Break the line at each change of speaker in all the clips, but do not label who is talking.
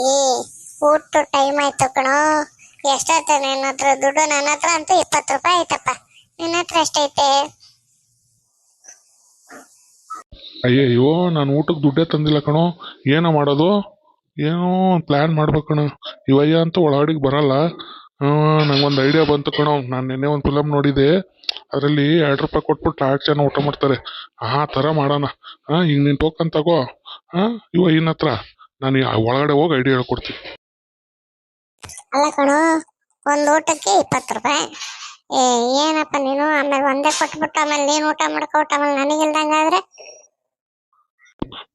ಈ ಊಟ ಟೈಮ್ ಆಯ್ತು ಕಣೋ. ಎಷ್ಟಾಯ್ತು ನಿನ್ನ ಹತ್ರ ದುಡ್ಡು? ನನ್ನ ಹತ್ರ ಅಂತೂ 20 ರೂಪಾಯಿ ಆಯ್ತಪ್ಪ. ನಿನ್ನ ಹತ್ರ ಎಷ್ಟೈತೆ?
ಅಯ್ಯಯ್ಯೋ, ನಾನು ಊಟಕ್ಕೆ ದುಡ್ಡೇ ತಂದಿಲ್ಲ ಕಣೋ. ಏನೋ ಮಾಡೋದು? ಏನೋ ಪ್ಲ್ಯಾನ್ ಮಾಡ್ಬೇಕು ಕಣೋ. ಇವಯ್ಯ ಅಂತೂ ಒಳಗಡೆಗೆ ಬರಲ್ಲ. ನಂಗೊಂದು ಐಡಿಯಾ ಬಂತು ಕಣೋ. ನಾನು ನಿನ್ನೆ ಒಂದು ಫಿಲಮ್ ನೋಡಿದೆ. ಅದರಲ್ಲಿ 2 ರೂಪಾಯಿ ಕೊಟ್ಬಿಟ್ಟು 4 ಜನ ಊಟ ಮಾಡ್ತಾರೆ. ಆ ಥರ ಮಾಡೋಣ. ಈಗ ನೀನು ಟೋಕನ್ ತಗೋ. ಇವಯ್ಯನ ಹತ್ರ ನಾನು ಒಳಗಡೆ ಹೋಗಿ ಐಡಿಯಾ ಹೇಳ್ಕೊಡ್ತೀನಿ.
ಅಲ್ಲ ಕಣೋ, ಒಂದು ಊಟಕ್ಕೆ 20 ರೂಪಾಯಿ. ಏನಪ್ಪ ನೀನು? ಆಮೇಲೆ ಒಂದೇ ಕೊಟ್ಬಿಟ್ಟು ಆಮೇಲೆ ನೀನು ಊಟ ಮಾಡ್ಕೊಟ್ಟು ಆಮೇಲೆ ನನಗಿಲ್ದಂಗಾದ್ರೆ?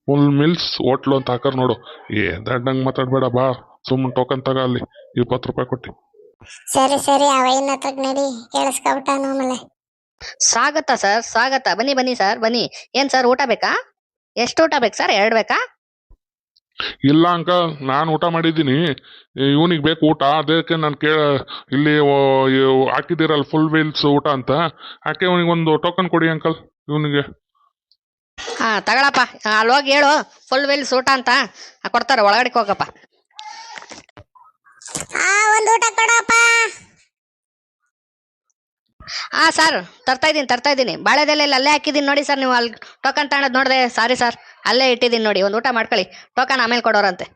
ಫುಲ್ ಮಿಲ್ಸ್ ಹೋಟ್ಲು ಅಂತ ಹಾಕರ್ ನೋಡು. ದಡ್ಡಂಗೆ ಮಾತಾಡ್ಬೇಡ ಬಾ. ಸುಮ್ಮನೆ ಟೋಕನ್ ತಗೋ ಅಲ್ಲಿ 20 ರೂಪಾಯಿ ಕೊಟ್ಟು.
ಸರಿ ಸರಿ, ಅವೈನ ಹತ್ರಕ್ ನಡಿ, ಕೇಳಿಸ್ಕೊಬಿಟ್ಟಾನು ಆಮೇಲೆ.
ಸ್ವಾಗತ ಸರ್, ಸ್ವಾಗತ. ಬನ್ನಿ ಬನ್ನಿ ಸರ್, ಬನ್ನಿ. ಏನ್ ಸರ್, ಊಟ ಬೇಕಾ? ಎಷ್ಟು ಊಟ ಬೇಕು ಸರ್? 2 ಬೇಕಾ?
ಇಲ್ಲ ಅಂಕಲ್, ನಾನು ಊಟ ಮಾಡಿದ್ದೀನಿ. ಇವನಿಗೆ ಬೇಕು ಊಟ. ಅದಕ್ಕೆ ನಾನು ಇಲ್ಲಿ ಹಾಕಿದ್ದೀರಲ್ಲ ಫುಲ್ ವೀಲ್ಸ್ ಊಟ ಅಂತ. ಯಾಕೆ ಇವನಿಗೊಂದು ಟೋಕನ್ ಕೊಡಿ ಅಂಕಲ್ ಇವನಿಗೆ.
ಹಾ ತಗೊಳಪ್ಪ. ಅಲ್ಲಿ ಹೋಗಿ ಹೇಳು ಫುಲ್ ವೀಲ್ಸ್ ಊಟ ಅಂತ ಕೊಡ್ತಾರೆ. ಒಳಗಡೆ ಹೋಗಪ್ಪ.
ಒಂದು ಊಟ ಕೊಡಪ್ಪ.
ಹಾ ಸರ್, ತರ್ತಾ ಇದ್ದೀನಿ. ಬಾಳೆದೆಲೆ ಅಲ್ಲೇ ಹಾಕಿದ್ದೀನಿ ನೋಡಿ ಸರ್. ನೀವು ಅಲ್ಲಿ ಟೋಕನ್ ತಗೊಳೋದು ನೋಡಿದೆ. ಸಾರಿ ಸರ್, ಅಲ್ಲೇ ಇಟ್ಟಿದ್ದೀನಿ ನೋಡಿ. ಒಂದು ಊಟ ಮಾಡ್ಕೊಳ್ಳಿ. ಟೋಕನ್ ಆಮೇಲೆ ಕೊಡೋರಂತೆ.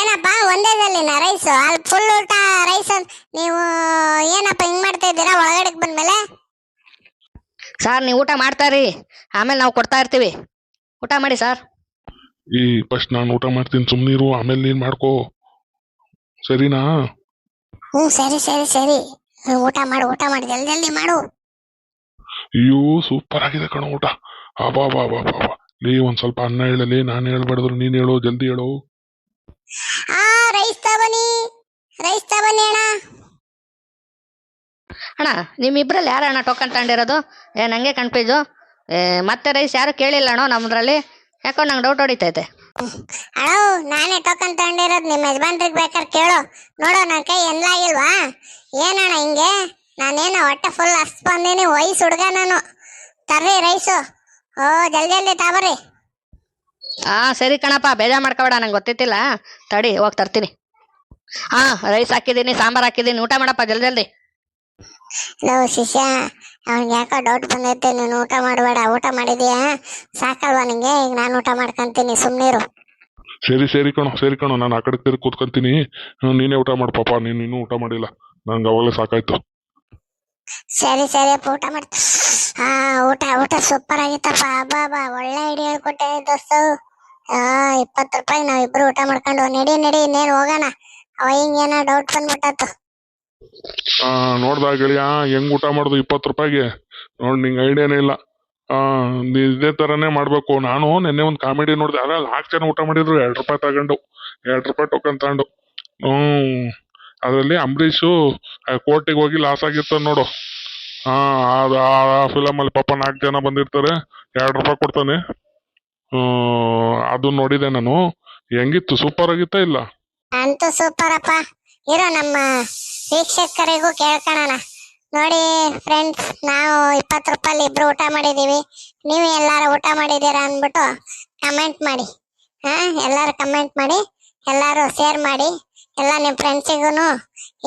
ಏನಪ್ಪ ಒಂದೇದಲ್ಲಿನ ರೈಸ್? ಅಲ್ಲಿ ಫುಲ್ ಊಟ ರೈಸ್ ನೀವು ಏನಪ್ಪ ಹಿಂಗ್ ಮಾಡ್ತಾ ಇದ್ದೀರಾ ಒಳಗಡೆಗೆ ಬಂದ್ಮೇಲೆ?
ಸರ್ ನೀವು ಊಟ ಮಾಡ್ತಾರಿ, ಆಮೇಲೆ ನಾವು ಕೊಡ್ತಾ ಇರ್ತೀವಿ. ಊಟ ಮಾಡಿ ಸರ್.
ಫಸ್ಟ್ ನಾನು ಊಟ ಮಾಡ್ತೀನಿ, ಸುಮ್ಮನಿರು. ಆಮೇಲೆ ನೀನು ಮಾಡ್ಕೋ, ಸರಿನಾ?
ಸರಿ ಸರಿ ಸರಿ, ಊಟ ಮಾಡಿ ಜಲ್ದಿ ಜಲ್ದಿ ಮಾಡು.
ಅಯ್ಯೋ, ಸೂಪರ್ ಆಗಿದೆ ಕಣೋ ಊಟ. ಬಾ ಬಾ ಬಾ ಬಾ ಬಾ. ಲೇ, ಒಂದ್ ಸ್ವಲ್ಪ ಅನ್ನ ಹೇಳಲಿ. ನಾನು ಹೇಳ್ಬಾರ್ದ್ರು, ನೀನು ಹೇಳು, ಜಲ್ದಿ ಹೇಳು.
ರೈಸ್ ತಬನ್ನಿ ಅಣ್ಣ.
ಅಣ್ಣ ನಿಮ್ಮಿಬ್ರಲ್ಲಿ ಯಾರು ಅಣ್ಣ ಟೋಕನ್ ತಗೊಂಡಿರೋದು? ನಂಗೆ ಕನ್ಫ್ಯೂಸು. ಮತ್ತೆ ರೈಸ್ ಯಾರು ಕೇಳಿಲ್ಲ ಅಣ್ಣ ನಮ್ದ್ರಲ್ಲಿ. ಯಾಕೋ ನಂಗೆ ಡೌಟ್ ಹೊಡಿತೈತೆ.
ಅಣ್ಣ ನಾನೇ ಟೋಕನ್ ತಗೊಂಡಿರೋದು. ನಿಮ್ಮ ಯಜಮಾನ್ರಿಗೆ ಬೇಕಾದ್ರೆ ಕೇಳು. ನೋಡೋ, ನನ್ನ ಕೈ ಎನ್ಲಾಗಿಲ್ವಾ? ಏನಣ್ಣ ಹಿಂಗೆ? ನಾನೇನೋ ಹೊಟ್ಟೆ ಫುಲ್ ಹಸ್ ಬಂದೀನಿ. ವಯಸ್ಸು ಹುಡುಗ ನಾನು. ತರ್ರಿ ರೈಸು. ಜಲ್ದಿ ಜಲ್ದಿ ತಬರ್ರಿ.
ಸರಿ ಕಣಪ್ಪ, ಬೇಜಾರು ಮಾಡ್ಕೊಬೇಡ. ನಂಗೆ ಗೊತ್ತಿತ್ತಿಲ್ಲ. ತಡಿ, ಹೋಗಿ ತರ್ತೀನಿ. ರೈಸ್ ಹಾಕಿದ್ದೀನಿ, ಸಾಂಬಾರು ಹಾಕಿದ್ದೀನಿ. ಊಟ ಮಾಡಪ್ಪ ಜಲ್ದಿ ಜಲ್ದಿ.
ಲವ್ ಶಿಷ್ಯ, ಅವ್ನಿಗೆ ಯಾಕೋ ಡೌಟ್ ಬಂದೈತೆ. ನೀನು ಊಟ ಮಾಡಬೇಡ. ಊಟ ಮಾಡಿದೀಯಾ? ಸಾಕಲ್ವಾ ನಿಂಗೆ? ಈಗ ನಾನು ಊಟ ಮಾಡ್ಕೊಂತೀನಿ, ಸುಮ್ಮನಿರು.
ಸರಿ ಕಣೋ, ನಾನು ಆ ಕಡೆ ತಿರುಗಿ ಕೂತ್ಕೊಂತೀನಿ. ನೀನೇ ಊಟ ಮಾಡು ಪಾಪ. ನೀನು ಇನ್ನೂ ಊಟ ಮಾಡಿಲ್ಲ. ನಂಗೆ ಅವಾಗಲೇ ಸಾಕಾಯ್ತು.
ಸರಿ ಅಪ್ಪ, ಊಟ ಮಾಡ್ತ. ಊಟ ಸೂಪರ್ ಆಗಿತ್ತಪ್ಪ. ಹಬ್ಬ, ಒಳ್ಳೆ ಐಡಿಯಾ ಹೇಳ್ಕೊಟ್ಟೆ ದೋಸ್ತು. 20 ರೂಪಾಯಿ ನಾವಿಬ್ರು ಊಟ ಮಾಡ್ಕೊಂಡು ನಡಿ. ಇನ್ನೇನು ಹೋಗೋಣ. ಅವ ಹಿಂಗೇನ ಡೌಟ್ ಬಂದ್ಬಿಟ್ಟತ್ತು.
ನೋಡ್ದ ಗೆಳೆಯ ಹೆಂಗ್ ಊಟ ಮಾಡೋದು 20 ರೂಪಾಯಿಗೆ? ನೋಡ್, ನಿಂಗೆ ಐಡಿಯಾನೇ ಇಲ್ಲ. ಇದೇ ತರನೇ ಮಾಡ್ಬೇಕು. ನಾನು ನಿನ್ನೆ ಒಂದು ಕಾಮಿಡಿ ನೋಡಿದೆ. ಅದ್ರಲ್ಲಿ 4 ಜನ ಊಟ ಮಾಡಿದ್ರು 2 ರೂಪಾಯಿ ತಗೊಂಡು. 2 ರೂಪಾಯಿ ಟೋಕನ್ ತಗೊಂಡು. ಅದರಲ್ಲಿ ಅಂಬರೀಷು ಕೋರ್ಟಿಗೆ ಹೋಗಿ ಲಾಸ್ ಆಗಿರ್ತಾನೆ ನೋಡು. ಆ ಫಿಲಮ್ ಅಲ್ಲಿ ಪಾಪ 4 ಜನ ಬಂದಿರ್ತಾರೆ. 2 ರೂಪಾಯಿ ಕೊಡ್ತಾನೆ. ಅದು ನೋಡಿದೆ ನಾನು. ಹೆಂಗಿತ್ತು? ಸೂಪರ್ ಆಗಿತ್ತಾ ಇಲ್ಲ?
ಅಂತೂ ಸೂಪರ್ ಅಪ್ಪ. ಇರೋ ನಮ್ಮ ವೀಕ್ಷಕರಿಗೂ ಕೇಳ್ಕೊಳ್ಳೋಣ. ನೋಡಿ ಫ್ರೆಂಡ್ಸ್, ನಾವು 20 ರೂಪಾಯಿ ಇಬ್ರು ಊಟ ಮಾಡಿದೀವಿ. ನೀವು ಎಲ್ಲಾರು ಊಟ ಮಾಡಿದ್ದೀರಾ ಅಂದ್ಬಿಟ್ಟು ಕಮೆಂಟ್ ಮಾಡಿ. ಎಲ್ಲಾರು ಕಮೆಂಟ್ ಮಾಡಿ, ಎಲ್ಲಾರು ಶೇರ್ ಮಾಡಿ. ಎಲ್ಲ ನಿಮ್ಮ ಫ್ರೆಂಡ್ಸಿಗೂ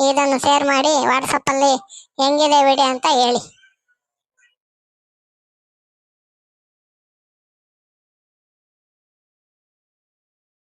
ಇದನ್ನು ಶೇರ್ ಮಾಡಿ. ವಾಟ್ಸಪ್ಪಲ್ಲಿ ಹೆಂಗಿದೆ ವಿಡಿಯೋ ಅಂತ ಹೇಳಿ.